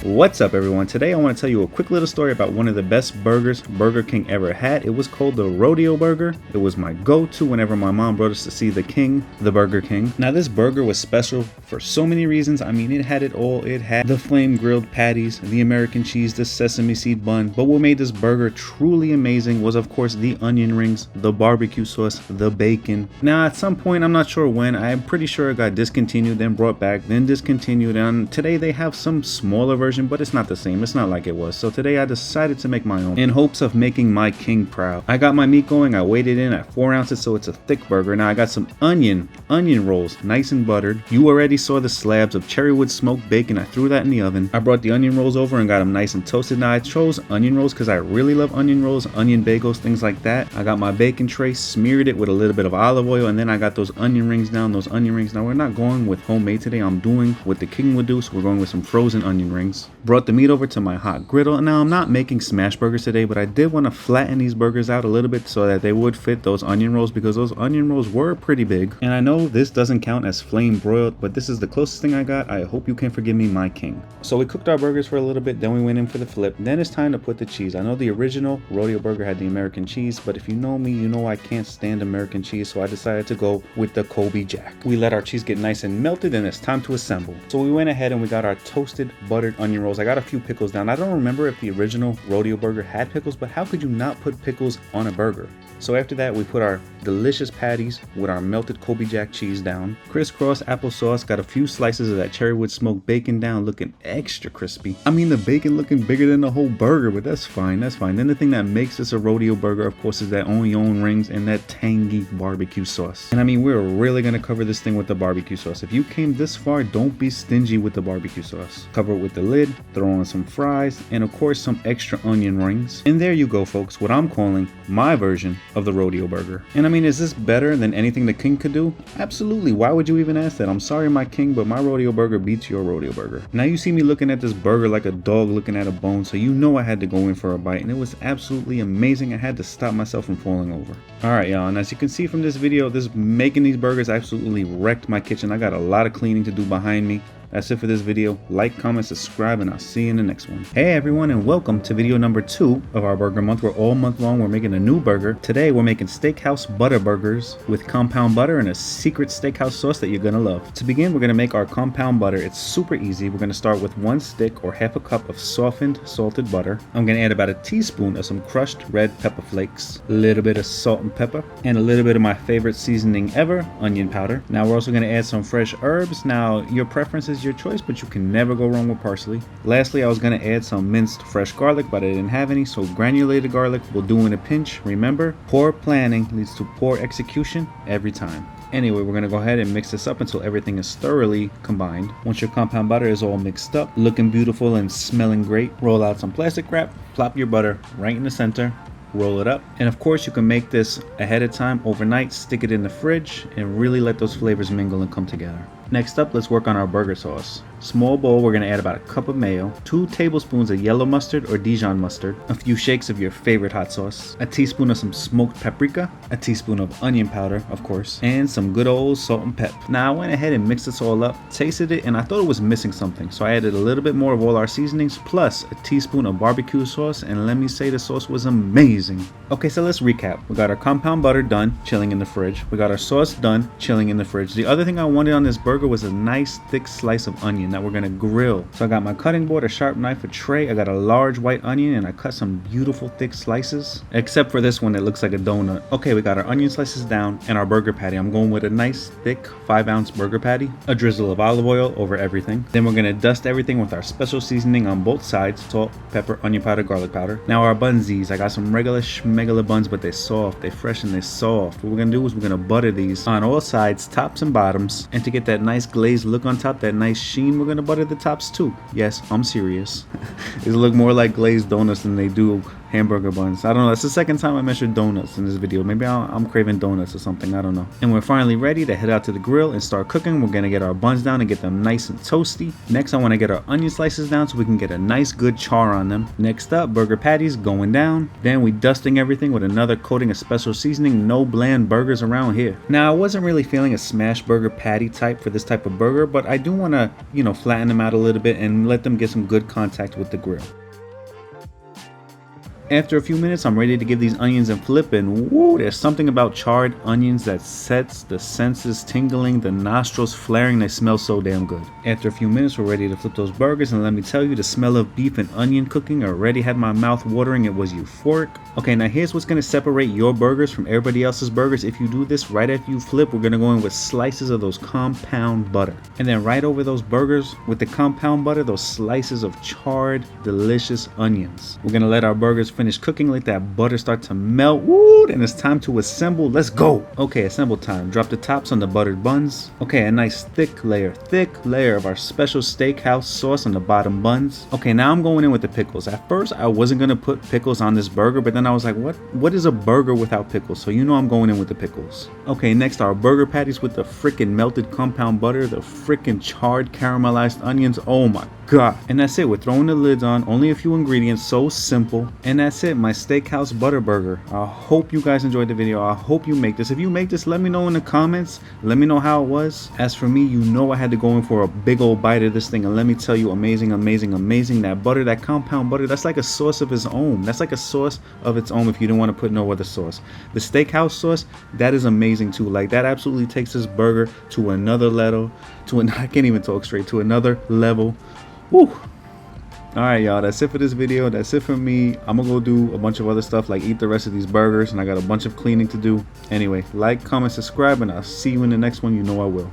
What's up, everyone? Today I want to tell you a quick little story about one of the best burgers Burger King ever had. It was called the Rodeo Burger. It was my go-to whenever my mom brought us to see the King, the Burger King. Now this burger was special for so many reasons. I mean, it had it all. It had the flame grilled patties, the American cheese, the sesame seed bun. But what made this burger truly amazing was, of course, the onion rings, the barbecue sauce, the bacon. Now at some point, I'm not sure when, I'm pretty sure it got discontinued, then brought back, then discontinued, and today they have some smaller version, but it's not the same. It's not like it was. So today I decided to make my own in hopes of making my king proud. I got my meat going. I weighed it in at 4 ounces, so it's a thick burger. Now I got some onion rolls, nice and buttered. You already saw the slabs of cherrywood smoked bacon. I threw that in the oven. I brought the onion rolls over and got them nice and toasted. Now I chose onion rolls because I really love onion rolls, onion bagels, things like that. I got my bacon tray, smeared it with a little bit of olive oil, and then I got those onion rings down. Those onion rings. Now we're not going with homemade today. I'm doing what the king would do, so we're going with some frozen onion rings. Brought the meat over to my hot griddle. Now I'm not making smash burgers today, but I did want to flatten these burgers out a little bit so that they would fit those onion rolls, because those onion rolls were pretty big. And I know this doesn't count as flame broiled, but this is the closest thing I got. I hope you can forgive me, my king. So we cooked our burgers for a little bit, then we went in for the flip. Then it's time to put the cheese. I know the original Rodeo Burger had the American cheese, but if you know me, you know I can't stand American cheese, so I decided to go with the Kobe Jack. We let our cheese get nice and melted, and it's time to assemble. So we went ahead and we got our toasted buttered onion rolls. I got a few pickles down. I don't remember if the original Rodeo Burger had pickles, but how could you not put pickles on a burger? So after that, we put our delicious patties with our melted Kobe Jack cheese down. Crisscross applesauce, got a few slices of that cherrywood smoked bacon down, looking extra crispy. I mean, the bacon looking bigger than the whole burger, but that's fine, that's fine. Then the thing that makes this a Rodeo Burger, of course, is that onion rings and that tangy barbecue sauce. And I mean, we're really gonna cover this thing with the barbecue sauce. If you came this far, don't be stingy with the barbecue sauce. Cover it with the lid, throw on some fries, and of course, some extra onion rings. And there you go, folks, what I'm calling my version of the Rodeo Burger. And I mean, is this better than anything the king could do? Absolutely. Why would you even ask that? I'm sorry, my king, but my Rodeo Burger beats your Rodeo Burger. Now you see me looking at this burger like a dog looking at a bone, so you know I had to go in for a bite, and it was absolutely amazing. I had to stop myself from falling over. Alright, y'all, and as you can see from this video, making these burgers absolutely wrecked my kitchen. I got a lot of cleaning to do behind me. That's it for this video. Like, comment, subscribe, and I'll see you in the next one. Hey everyone, and welcome to video number 2 of our burger month. We're all month long, we're making a new burger. Today we're making Steakhouse butter burgers with compound butter and a secret steakhouse sauce that you're gonna love. To begin, we're gonna make our compound butter. It's super easy. We're gonna start with 1 stick or half a cup of softened salted butter. I'm gonna add about a teaspoon of some crushed red pepper flakes, a little bit of salt and pepper, and a little bit of my favorite seasoning ever, onion powder. Now we're also gonna add some fresh herbs. Now your preference is your choice, but you can never go wrong with parsley. Lastly, I was going to add some minced fresh garlic, but I didn't have any, so granulated garlic will do in a pinch. Remember, poor planning leads to poor execution every time. Anyway, we're going to go ahead and mix this up until everything is thoroughly combined. Once your compound butter is all mixed up, looking beautiful and smelling great, roll out some plastic wrap, plop your butter right in the center, roll it up, and of course you can make this ahead of time, overnight, stick it in the fridge, and really let those flavors mingle and come together. Next up, let's work on our burger sauce. Small bowl, we're going to add about a cup of mayo, 2 tablespoons of yellow mustard or Dijon mustard, a few shakes of your favorite hot sauce, a teaspoon of some smoked paprika, a teaspoon of onion powder, of course, and some good old salt and pep. Now I went ahead and mixed this all up, tasted it, and I thought it was missing something, so I added a little bit more of all our seasonings plus a teaspoon of barbecue sauce, and let me say the sauce was amazing. Okay, so let's recap. We got our compound butter done, chilling in the fridge. We got our sauce done, chilling in the fridge. The other thing I wanted on this burger was a nice thick slice of onion that we're gonna grill. So I got my cutting board, a sharp knife, a tray. I got a large white onion, and I cut some beautiful thick slices, except for this one that looks like a donut. Okay, we got our onion slices down and our burger patty. I'm going with a nice thick 5-ounce burger patty, a drizzle of olive oil over everything. Then we're gonna dust everything with our special seasoning on both sides: salt, pepper, onion powder, garlic powder. Now our bunsies, I got some regular schmegula buns, but they're soft, they're fresh, and they're soft. What we're gonna do is we're gonna butter these on all sides, tops and bottoms, and to get that nice glazed look on top, that nice sheen, we're gonna butter the tops too. Yes, I'm serious. These look more like glazed donuts than they do hamburger buns. I don't know. That's the second time I mentioned donuts in this video. Maybe I'm craving donuts or something. I don't know. And we're finally ready to head out to the grill and start cooking. We're going to get our buns down and get them nice and toasty. Next, I want to get our onion slices down so we can get a nice good char on them. Next up, burger patties going down. Then we dusting everything with another coating of special seasoning. No bland burgers around here. Now, I wasn't really feeling a smash burger patty type for this type of burger, but I do want to, flatten them out a little bit and let them get some good contact with the grill. After a few minutes, I'm ready to give these onions and flip, and woo, there's something about charred onions that sets the senses tingling, the nostrils flaring. They smell so damn good. After a few minutes, we're ready to flip those burgers, and let me tell you, the smell of beef and onion cooking already had my mouth watering. It was euphoric. Okay, now here's what's going to separate your burgers from everybody else's burgers. If you do this right after you flip, we're going to go in with slices of those compound butter. And then right over those burgers with the compound butter, those slices of charred, delicious onions. We're going to let our burgers finish cooking, let that butter start to melt. Woo! And it's time to assemble. Let's go. Okay, assemble time. Drop the tops on the buttered buns. Okay, a nice thick layer of our special Steakhouse sauce on the bottom buns. Okay, now I'm going in with the pickles. At first, I wasn't gonna put pickles on this burger, but then I was like, what is a burger without pickles? So I'm going in with the pickles. Okay, next, our burger patties with the freaking melted compound butter, the freaking charred caramelized onions. Oh my god. And that's it. We're throwing the lids on. Only a few ingredients. So simple. And that's it. My Steakhouse butter burger. I hope you guys enjoyed the video. I hope you make this. If you make this, let me know in the comments. Let me know how it was. As for me, I had to go in for a big old bite of this thing, and let me tell you, amazing. That butter, that compound butter, that's like a sauce of its own. That's like a sauce of its own if you don't want to put no other sauce. The Steakhouse sauce, that is amazing too. Like, that absolutely takes this burger to another level. I can't even talk straight. To another level. Woo! Alright, y'all, that's it for this video. That's it for me. I'm gonna go do a bunch of other stuff, like eat the rest of these burgers, and I got a bunch of cleaning to do. Anyway, like, comment, subscribe, and I'll see you in the next one. You know I will.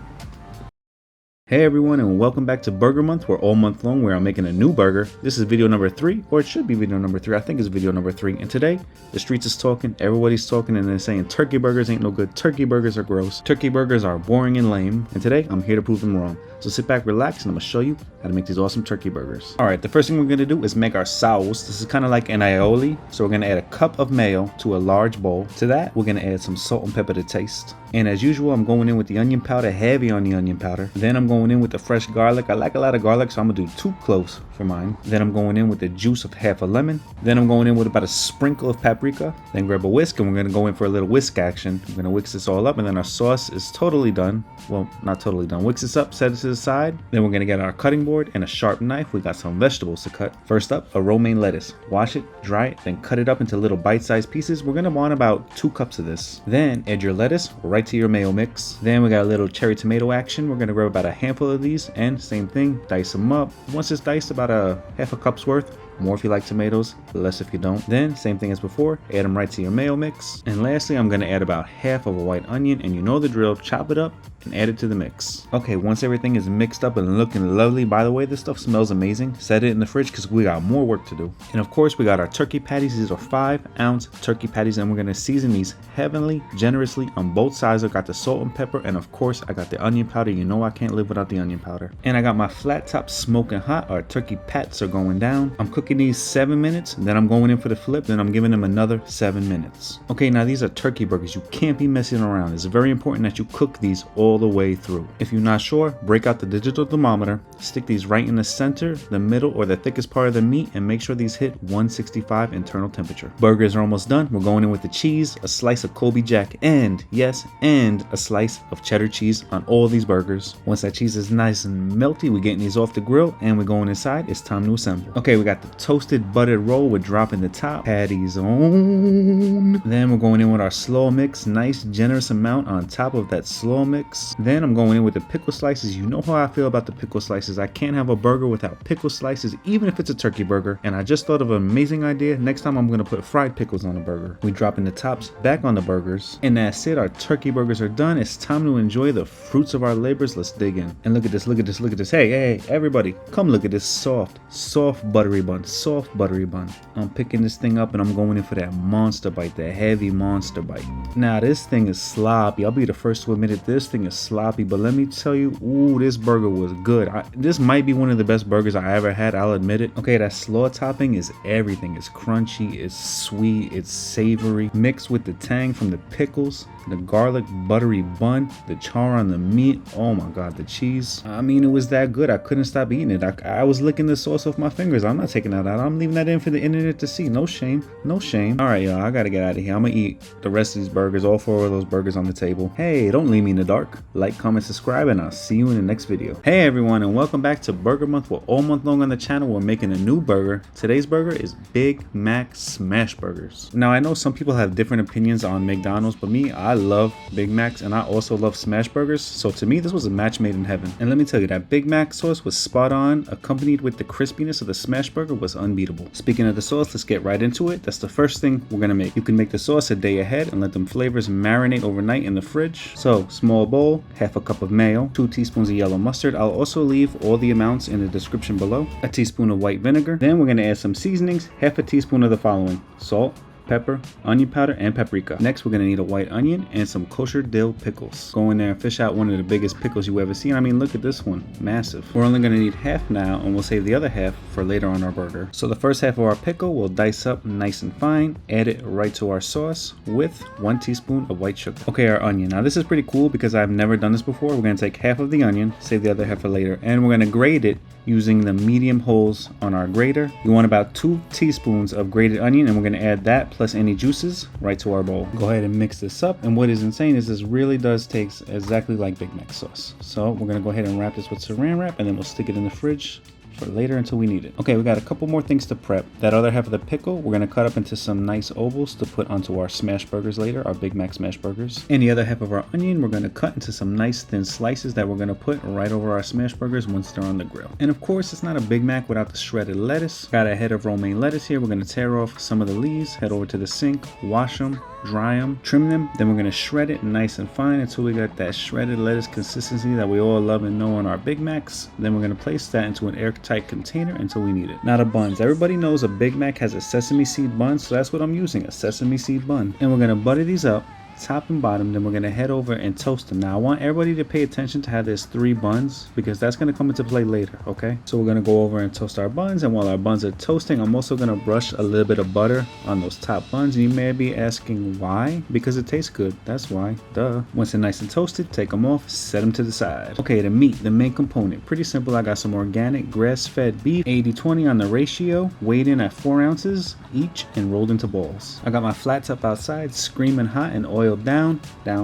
Hey everyone, and welcome back to Burger Month, where all month long we are making a new burger. This is video number 3, or it should be video number 3. I think it's video number 3. And today, the streets is talking, everybody's talking, and they're saying turkey burgers ain't no good. Turkey burgers are gross. Turkey burgers are boring and lame. And today, I'm here to prove them wrong. So sit back, relax, and I'm gonna show you how to make these awesome turkey burgers. Alright, the first thing we're gonna do is make our sauce. This is kind of like an aioli. So we're gonna add a cup of mayo to a large bowl. To that, we're gonna add some salt and pepper to taste. And as usual, I'm going in with the onion powder, heavy on the onion powder. Then I'm going in with the fresh garlic. I like a lot of garlic, so I'm gonna do 2 cloves for mine. Then I'm going in with the juice of half a lemon. Then I'm going in with about a sprinkle of paprika. Then grab a whisk, and we're gonna go in for a little whisk action. We're gonna whisk this all up, and then our sauce is totally done. Well, not totally done. Whisk this up, set it to the side. Then we're gonna get our cutting board and a sharp knife. We got some vegetables to cut. First up, a romaine lettuce. Wash it, dry it, then cut it up into little bite-sized pieces. We're gonna want about 2 cups of this. Then add your lettuce right to your mayo mix. Then we got a little cherry tomato action. We're gonna grab about a handful of these, and same thing, dice them up. Once it's diced, about a half a cup's worth. More if you like tomatoes, less if you don't. Then, same thing as before, add them right to your mayo mix. And lastly, I'm gonna add about half of a white onion, and you know the drill, chop it up and add it to the mix. Okay, once everything is mixed up and looking lovely, by the way, this stuff smells amazing, set it in the fridge because we got more work to do. And of course, we got our turkey patties. These are 5-ounce turkey patties, and we're gonna season these heavenly, generously on both sides. I got the salt and pepper, and of course, I got the onion powder. You know I can't live without the onion powder. And I got my flat top smoking hot. Our turkey pats are going down. I'm cooking these 7 minutes, then I'm going in for the flip, then I'm giving them another 7 minutes. Okay, now these are turkey burgers. You can't be messing around. It's very important that you cook these all the way through. If you're not sure, break out the digital thermometer, stick these right in the center, the middle, or the thickest part of the meat, and make sure these hit 165 internal temperature. Burgers are almost done. We're going in with the cheese, a slice of Colby Jack, and yes, and a slice of cheddar cheese on all these burgers. Once that cheese is nice and melty, we're getting these off the grill, and we're going inside. It's time to assemble. Okay, we got the toasted buttered roll. We're dropping the top, patties on. Then we're going in with our slaw mix, nice generous amount on top of that slaw mix. Then I'm going in with the pickle slices. You know how I feel about the pickle slices. I can't have a burger without pickle slices, even if it's a turkey burger. And I just thought of an amazing idea. Next time I'm going to put fried pickles on a burger. We're dropping the tops back on the burgers. And that's it. Our turkey burgers are done. It's time to enjoy the fruits of our labors. Let's dig in. And look at this, look at this, look at this. Hey, everybody, come look at this soft, buttery bun. soft buttery bun. I'm picking this thing up and I'm going in for that monster bite, that heavy monster bite. Now this thing is sloppy. I'll be the first to admit it, this thing is sloppy, but let me tell you, ooh, this burger was good. This might be one of the best burgers I ever had, I'll admit it. Okay, that slaw topping is everything. It's crunchy, it's sweet, it's savory, mixed with the tang from the pickles, the garlic buttery bun, the char on the meat. Oh my god, the cheese. I mean, it was that good. I couldn't stop eating it. I was licking the sauce off my fingers. I'm not taking that out. I'm leaving that in for the internet to see. No shame. No shame. All right, y'all, I gotta get out of here. I'm gonna eat the rest of these burgers, all 4 of those burgers on the table. Hey, don't leave me in the dark. Like, comment, subscribe, and I'll see you in the next video. Hey everyone, and welcome back to Burger Month, where all month long on the channel we're making a new burger. Today's burger is Big Mac Smash Burgers. Now, I know some people have different opinions on McDonald's, but me, I love Big Macs, and I also love smash burgers, so to me this was a match made in heaven. And let me tell you, that Big Mac sauce was spot on, accompanied with the crispiness of the smash burger was unbeatable. Speaking of the sauce, let's get right into it. That's the first thing we're gonna make. You can make the sauce a day ahead and let them flavors marinate overnight in the fridge. So, small bowl, half a cup of mayo, 2 teaspoons of yellow mustard. I'll also leave all the amounts in the description below. A teaspoon of white vinegar. Then we're gonna add some seasonings, half a teaspoon of the following: salt, pepper, onion powder, and paprika. Next, we're gonna need a white onion and some kosher dill pickles. Go in there and fish out one of the biggest pickles you ever seen. I mean, look at this one, massive. We're only gonna need half now, and we'll save the other half for later on our burger. So the first half of our pickle we'll dice up nice and fine, add it right to our sauce with 1 teaspoon of white sugar. Okay, our onion. Now this is pretty cool because I've never done this before. We're gonna take half of the onion, save the other half for later, and we're gonna grate it using the medium holes on our grater. You want about 2 teaspoons of grated onion, and we're gonna add that plus any juices right to our bowl. Go ahead and mix this up, and what is insane is this really does taste exactly like Big Mac sauce. So we're gonna go ahead and wrap this with saran wrap, and then we'll stick it in the fridge for later until we need it. Okay, we got a couple more things to prep. That other half of the pickle we're gonna cut up into some nice ovals to put onto our smash burgers later, our Big Mac smash burgers. And the other half of our onion we're gonna cut into some nice thin slices that we're gonna put right over our smash burgers once they're on the grill. And of course, it's not a Big Mac without the shredded lettuce. Got a head of romaine lettuce here. We're gonna tear off some of the leaves, head over to the sink, wash them, dry them, trim them, then we're gonna shred it nice and fine until we got that shredded lettuce consistency that we all love and know on our Big Macs. Then we're gonna place that into an airtight container until we need it. Now the buns. Everybody knows a Big Mac has a sesame seed bun, so that's what I'm using, a sesame seed bun. And we're gonna butter these up, top and bottom, then we're gonna head over and toast them. Now I want everybody to pay attention to how there's 3 buns, because that's gonna come into play later, okay? So we're gonna go over and toast our buns, and while our buns are toasting, I'm also gonna brush a little bit of butter on those top buns. And you may be asking why? Because it tastes good, that's why, duh. Once they're nice and toasted, take them off, set them to the side. Okay, the meat, the main component, pretty simple. I got some organic grass-fed beef, 80-20 on the ratio, weighed in at 4 ounces each and rolled into balls. I got my flat top outside, screaming hot and oiled down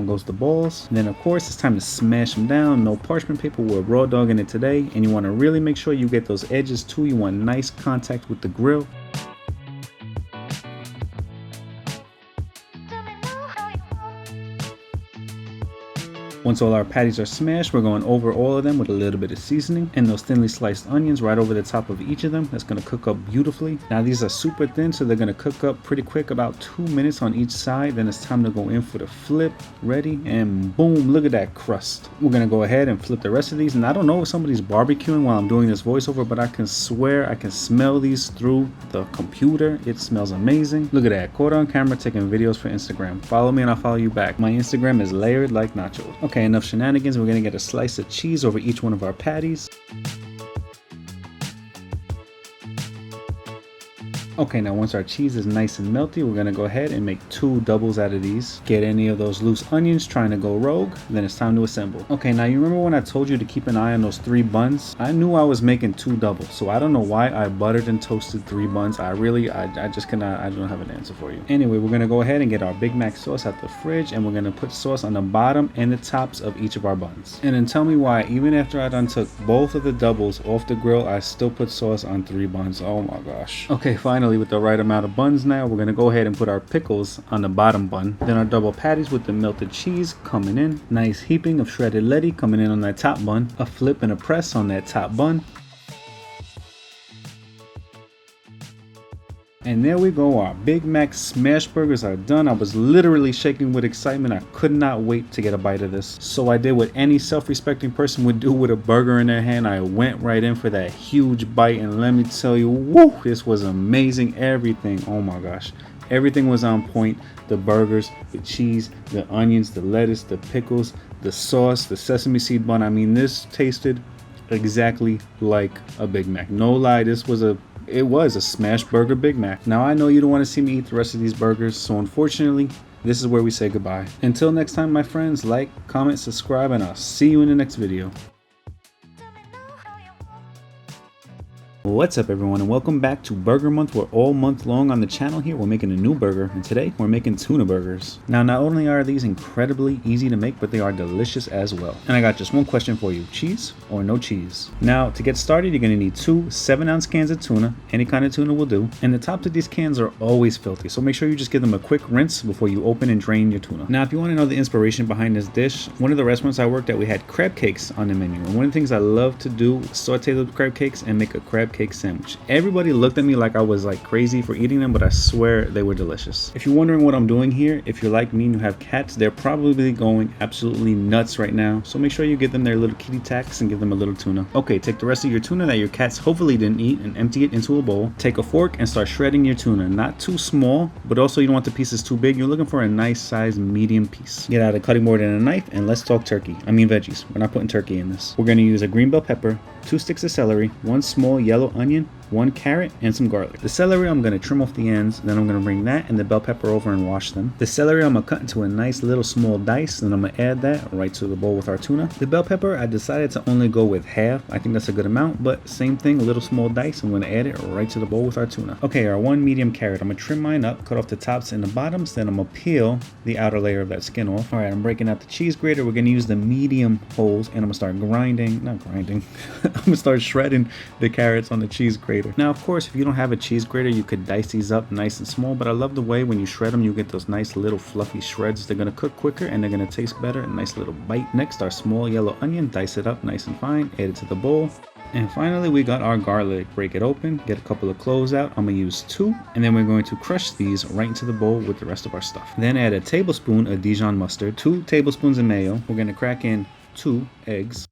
goes the balls. And then of course it's time to smash them down. No parchment paper, we're raw dogging it today, and you want to really make sure you get those edges too. You want nice contact with the grill. Once all our patties are smashed, we're going over all of them with a little bit of seasoning and those thinly sliced onions right over the top of each of them. That's going to cook up beautifully. Now these are super thin, so they're going to cook up pretty quick, about 2 minutes on each side. Then it's time to go in for the flip. Ready, and boom, look at that crust. We're going to go ahead and flip the rest of these. And I don't know if somebody's barbecuing while I'm doing this voiceover, but I can swear I can smell these through the computer. It smells amazing. Look at that, caught on camera taking videos for Instagram. Follow me and I'll follow you back. My Instagram is layered like nachos. Okay, enough shenanigans. We're gonna get a slice of cheese over each one of our patties. Okay, now once our cheese is nice and melty, we're gonna go ahead and make 2 doubles out of these. Get any of those loose onions trying to go rogue, then it's time to assemble. Okay, now you remember when I told you to keep an eye on those 3 buns? I knew I was making 2 doubles, so I don't know why I buttered and toasted 3 buns. I just cannot, I don't have an answer for you. Anyway, we're gonna go ahead and get our Big Mac sauce out the fridge, and we're gonna put sauce on the bottom and the tops of each of our buns. And then tell me why, even after I done took both of the doubles off the grill, I still put sauce on 3 buns. Oh my gosh. Okay, finally, with the right amount of buns now, we're gonna go ahead and put our pickles on the bottom bun. Then our double patties with the melted cheese coming in. Nice heaping of shredded lettuce coming in on that top bun. A flip and a press on that top bun. And there we go, our Big Mac smash burgers are done. I was literally shaking with excitement. I could not wait to get a bite of this. So I did what any self-respecting person would do with a burger in their hand. I went right in for that huge bite, and let me tell you, woo, this was amazing. Everything, oh my gosh, everything was on point. The burgers, the cheese, the onions, the lettuce, the pickles, the sauce, the sesame seed bun. I mean, this tasted exactly like a Big Mac. No lie, this was a smash burger Big Mac. Now I know you don't want to see me eat the rest of these burgers, so unfortunately this is where we say goodbye. Until next time, my friends, like, comment, subscribe, and I'll see you in the next video. What's up everyone, and welcome back to Burger Month. We're all month long on the channel here. We're making a new burger, and today we're making tuna burgers. Now, not only are these incredibly easy to make, but they are delicious as well. And I got just one question for you: cheese or no cheese? Now, to get started, you're going to need 2 7-ounce cans of tuna. Any kind of tuna will do. And the tops of these cans are always filthy, so make sure you just give them a quick rinse before you open and drain your tuna. Now, if you want to know the inspiration behind this dish, one of the restaurants I worked at, we had crab cakes on the menu. And one of the things I love to do is saute those crab cakes and make a crab cake sandwich. Everybody looked at me like I was like crazy for eating them, but I swear they were delicious. If you're wondering what I'm doing here, if you're like me and you have cats, they're probably going absolutely nuts right now. So make sure you give them their little kitty tacks and give them a little tuna. Okay, take the rest of your tuna that your cats hopefully didn't eat and empty it into a bowl. Take a fork and start shredding your tuna. Not too small, but also you don't want the pieces too big. You're looking for a nice size medium piece. Get out a cutting board and a knife, and let's talk turkey. I mean veggies. We're not putting turkey in this. We're going to use a green bell pepper, 2 sticks of celery, 1 small yellow onion, 1 carrot, and some garlic. The celery I'm going to trim off the ends, then I'm going to bring that and the bell pepper over and wash them. The celery I'm going to cut into a nice little small dice, and I'm going to add that right to the bowl with our tuna. The bell pepper, I decided to only go with half. I think that's a good amount, but same thing, a little small dice. I'm going to add it right to the bowl with our tuna. Okay, our 1 medium carrot, I'm going to trim mine up, cut off the tops and the bottoms, then I'm going to peel the outer layer of that skin off. All right, I'm breaking out the cheese grater. We're going to use the medium holes, and I'm going to start I'm going to start shredding the carrots on the cheese grater. Now, of course, if you don't have a cheese grater, you could dice these up nice and small, but I love the way when you shred them, you get those nice little fluffy shreds. They're going to cook quicker and they're going to taste better. A nice little bite. Next, our small yellow onion, dice it up nice and fine, add it to the bowl. And finally, we got our garlic. Break it open, get a couple of cloves out. I'm going to use 2, and then we're going to crush these right into the bowl with the rest of our stuff. Then add a tablespoon of Dijon mustard, 2 tablespoons of mayo. We're going to crack in 2 eggs.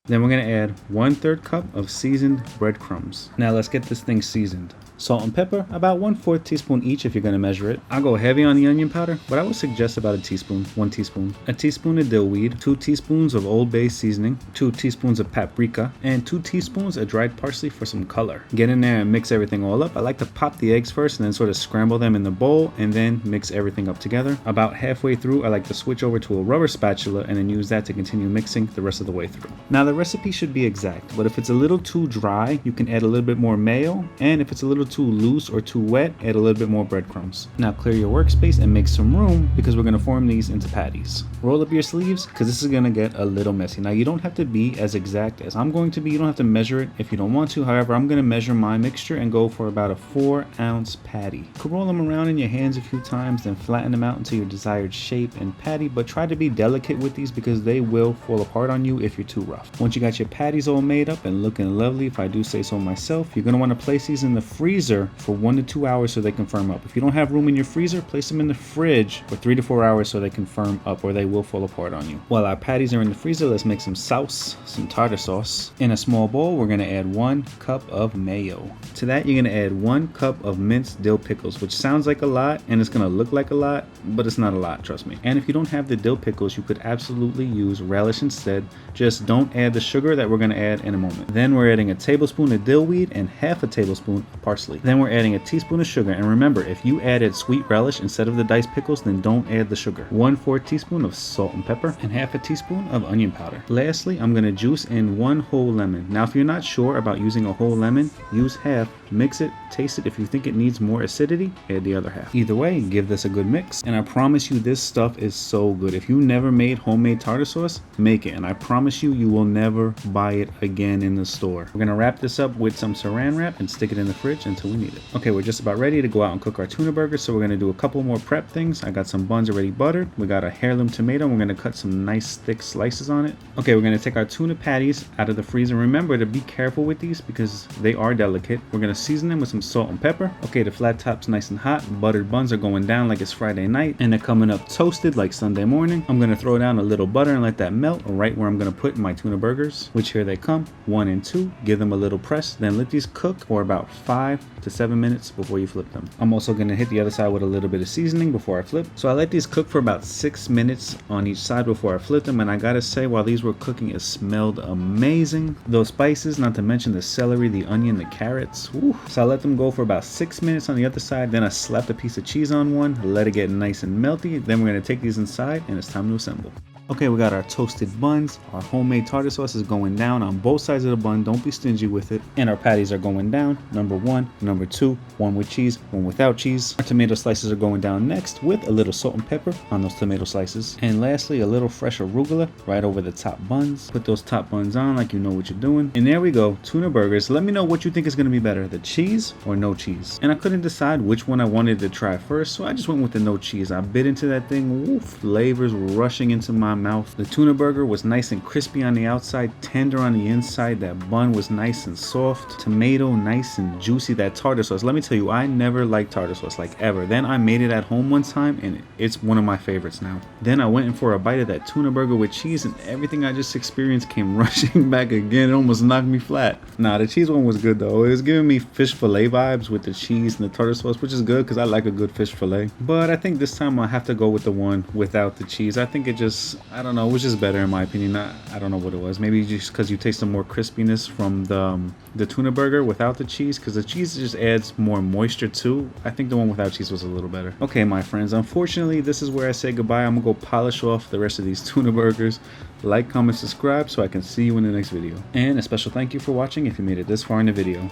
Then we're going to add 1/3 cup of seasoned breadcrumbs. Now let's get this thing seasoned. Salt and pepper, about 1/4 teaspoon each if you're going to measure it. I'll go heavy on the onion powder, but I would suggest about 1 teaspoon. A teaspoon of dill weed, 2 teaspoons of Old Bay seasoning, 2 teaspoons of paprika, and 2 teaspoons of dried parsley for some color. Get in there and mix everything all up. I like to pop the eggs first and then sort of scramble them in the bowl and then mix everything up together. About halfway through, I like to switch over to a rubber spatula and then use that to continue mixing the rest of the way through. Now the recipe should be exact, but if it's a little too dry, you can add a little bit more mayo, and if it's a little too loose or too wet, add a little bit more breadcrumbs. Now clear your workspace and make some room because we're going to form these into patties. Roll up your sleeves because this is going to get a little messy. Now you don't have to be as exact as I'm going to be. You don't have to measure it if you don't want to. However, I'm going to measure my mixture and go for about a 4-ounce patty. You can roll them around in your hands a few times, then flatten them out into your desired shape and patty, but try to be delicate with these because they will fall apart on you if you're too rough. Once you got your patties all made up and looking lovely, if I do say so myself, you're going to want to place these in the freezer for 1 to 2 hours so they can firm up. If you don't have room in your freezer, place them in the fridge for 3 to 4 hours so they can firm up, or they will fall apart on you. While our patties are in the freezer, let's make some sauce, some tartar sauce. In a small bowl, we're going to add 1 cup of mayo. To that, you're going to add 1 cup of minced dill pickles, which sounds like a lot and it's going to look like a lot, but it's not a lot, trust me. And if you don't have the dill pickles, you could absolutely use relish instead. Just don't add the sugar that we're going to add in a moment. Then we're adding a tablespoon of dill weed and half a tablespoon of parsley. Then we're adding a teaspoon of sugar, and remember, if you added sweet relish instead of the diced pickles, then don't add the sugar. 1/4 teaspoon of salt and pepper and half a teaspoon of onion powder. Lastly, I'm going to juice in 1 whole lemon. Now if you're not sure about using a whole lemon, use half, mix it, taste it. If you think it needs more acidity, add the other half. Either way, give this a good mix, and I promise you this stuff is so good. If you never made homemade tartar sauce, make it, and I promise you, you will never buy it again in the store. We're going to wrap this up with some saran wrap and stick it in the fridge until we need it. Okay, we're just about ready to go out and cook our tuna burger, so we're gonna do a couple more prep things. I got some buns already buttered. We got a heirloom tomato. We're gonna cut some nice thick slices on it. Okay, we're gonna take our tuna patties out of the freezer. Remember to be careful with these because they are delicate. We're gonna season them with some salt and pepper. Okay, the flat top's nice and hot. Buttered buns are going down like it's Friday night, and they're coming up toasted like Sunday morning. I'm gonna throw down a little butter and let that melt right where I'm gonna put my tuna burgers, which here they come, 1 and 2. Give them a little press, then let these cook for about 5 to 7 minutes before you flip them. I'm also gonna hit the other side with a little bit of seasoning before I flip. So I let these cook for about 6 minutes on each side before I flip them, and I gotta say, while these were cooking, it smelled amazing. Those spices, not to mention the celery, the onion, the carrots. Woo. So I let them go for about 6 minutes on the other side, then I slapped a piece of cheese on one, let it get nice and melty. Then we're gonna take these inside and it's time to assemble. Okay, we got our toasted buns. Our homemade tartar sauce is going down on both sides of the bun. Don't be stingy with it. And our patties are going down. Number 1, number 2, one with cheese, one without cheese. Our tomato slices are going down next with a little salt and pepper on those tomato slices. And lastly, a little fresh arugula right over the top buns. Put those top buns on like you know what you're doing. And there we go, tuna burgers. Let me know what you think is gonna be better, the cheese or no cheese. And I couldn't decide which one I wanted to try first, so I just went with the no cheese. I bit into that thing, woo, flavors rushing into my mouth. The tuna burger was nice and crispy on the outside, tender on the inside. That bun was nice and soft. Tomato nice and juicy. That tartar sauce, let me tell you, I never liked tartar sauce, like ever. Then I made it at home one time and it's one of my favorites now. Then I went in for a bite of that tuna burger with cheese, and everything I just experienced came rushing back again. It almost knocked me flat. Nah, the cheese one was good though. It was giving me fish fillet vibes with the cheese and the tartar sauce, which is good because I like a good fish fillet. But I think this time I have to go with the one without the cheese. I think it just, I don't know, it was just better in my opinion. I don't know what it was. Maybe just because you taste some more crispiness from the tuna burger without the cheese, because the cheese just adds more moisture too. I think the one without cheese was a little better. Okay, my friends, unfortunately, this is where I say goodbye. I'm gonna go polish off the rest of these tuna burgers. Like, comment, subscribe so I can see you in the next video. And a special thank you for watching if you made it this far in the video.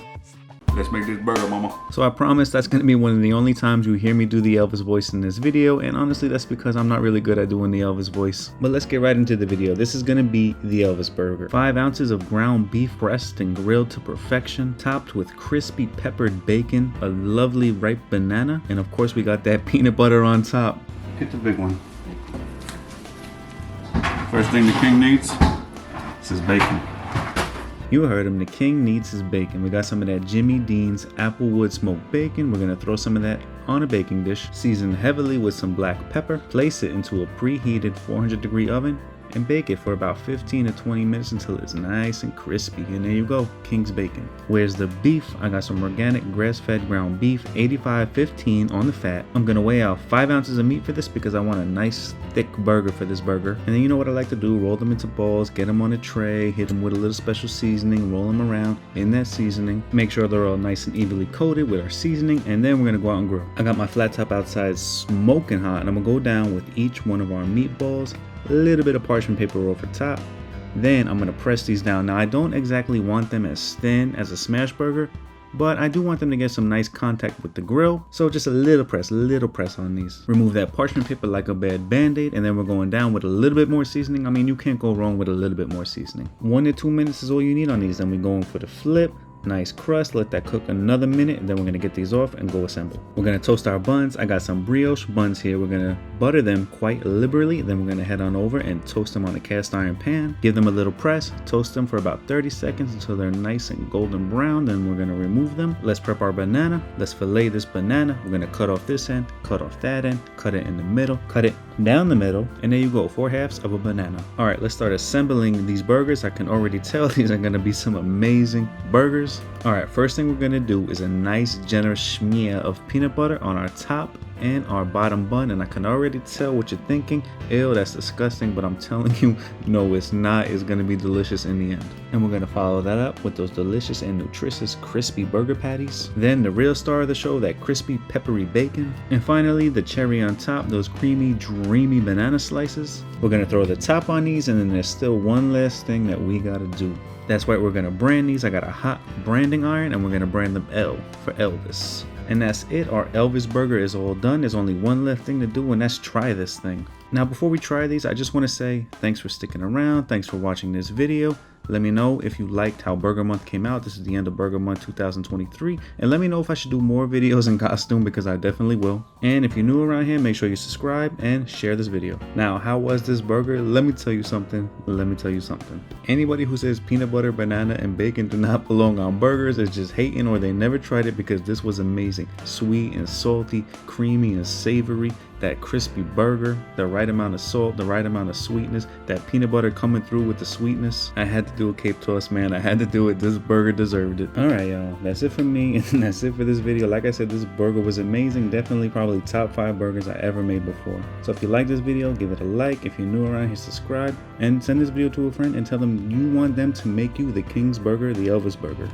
Let's make this burger, mama. So I promise that's going to be one of the only times you hear me do the Elvis voice in this video, and honestly that's because I'm not really good at doing the Elvis voice. But let's get right into the video. This is going to be the Elvis burger. 5 ounces of ground beef breast and grilled to perfection, topped with crispy peppered bacon, a lovely ripe banana, and of course we got that peanut butter on top. Get the big one. First thing the king needs is his bacon. You heard him, the king needs his bacon. We got some of that Jimmy Dean's Applewood smoked bacon. We're gonna throw some of that on a baking dish, season heavily with some black pepper, place it into a preheated 400-degree oven, and bake it for about 15 to 20 minutes until it's nice and crispy. And there you go, King's bacon. Where's the beef? I got some organic grass-fed ground beef, 85/15 on the fat. I'm gonna weigh out 5 ounces of meat for this because I want a nice thick burger for this burger. And then you know what I like to do, roll them into balls, get them on a tray, hit them with a little special seasoning, roll them around in that seasoning, make sure they're all nice and evenly coated with our seasoning, and then we're gonna go out and grill. I got my flat top outside smoking hot, and I'm gonna go down with each one of our meatballs, a little bit of parchment paper over top. Then I'm gonna press these down. Now I don't exactly want them as thin as a smash burger, but I do want them to get some nice contact with the grill. So just a little press on these. Remove that parchment paper like a bad band-aid, and then we're going down with a little bit more seasoning. I mean, you can't go wrong with a little bit more seasoning. 1 to 2 minutes is all you need on these. Then we're going for the flip. Nice crust, let that cook another minute, and then we're gonna get these off and go assemble. We're gonna toast our buns. I got some brioche buns here. We're gonna butter them quite liberally, then we're gonna head on over and toast them on a cast iron pan. Give them a little press, toast them for about 30 seconds until they're nice and golden brown, then we're gonna remove them. Let's prep our banana. Let's fillet this banana. We're gonna cut off this end, cut off that end, cut it in the middle, cut it down the middle, and there you go, 4 halves of a banana. All right, let's start assembling these burgers. I can already tell these are gonna be some amazing burgers. All right, first thing we're gonna do is a nice generous smear of peanut butter on our top and our bottom bun, and I can already tell what you're thinking. Ew, that's disgusting, but I'm telling you, no, it's not. It's gonna be delicious in the end. And we're gonna follow that up with those delicious and nutritious crispy burger patties. Then the real star of the show, that crispy peppery bacon. And finally, the cherry on top, those creamy, dreamy banana slices. We're gonna throw the top on these, and then there's still one last thing that we gotta do. That's right, we're gonna brand these. I got a hot branding iron, and we're gonna brand them L for Elvis. And that's it. Our Elvis burger is all done. There's only one left thing to do, and that's try this thing. Now before we try these, I just want to say thanks for sticking around. Thanks for watching this video. Let me know if you liked how Burger Month came out. This is the end of Burger Month 2023. And let me know if I should do more videos in costume, because I definitely will. And if you're new around here, make sure you subscribe and share this video. Now, how was this burger? Let me tell you something. Anybody who says peanut butter, banana, and bacon do not belong on burgers is just hating, or they never tried it, because this was amazing. Sweet and salty, creamy and savory. That crispy burger, the right amount of salt, the right amount of sweetness, that peanut butter coming through with the sweetness. I had to do a Cape Toss, man. I had to do it. This burger deserved it. Alright, y'all. That's it for me, and that's it for this video. Like I said, this burger was amazing. Definitely probably top 5 burgers I ever made before. So if you like this video, give it a like. If you're new around here, subscribe. And send this video to a friend and tell them you want them to make you the King's Burger, the Elvis Burger.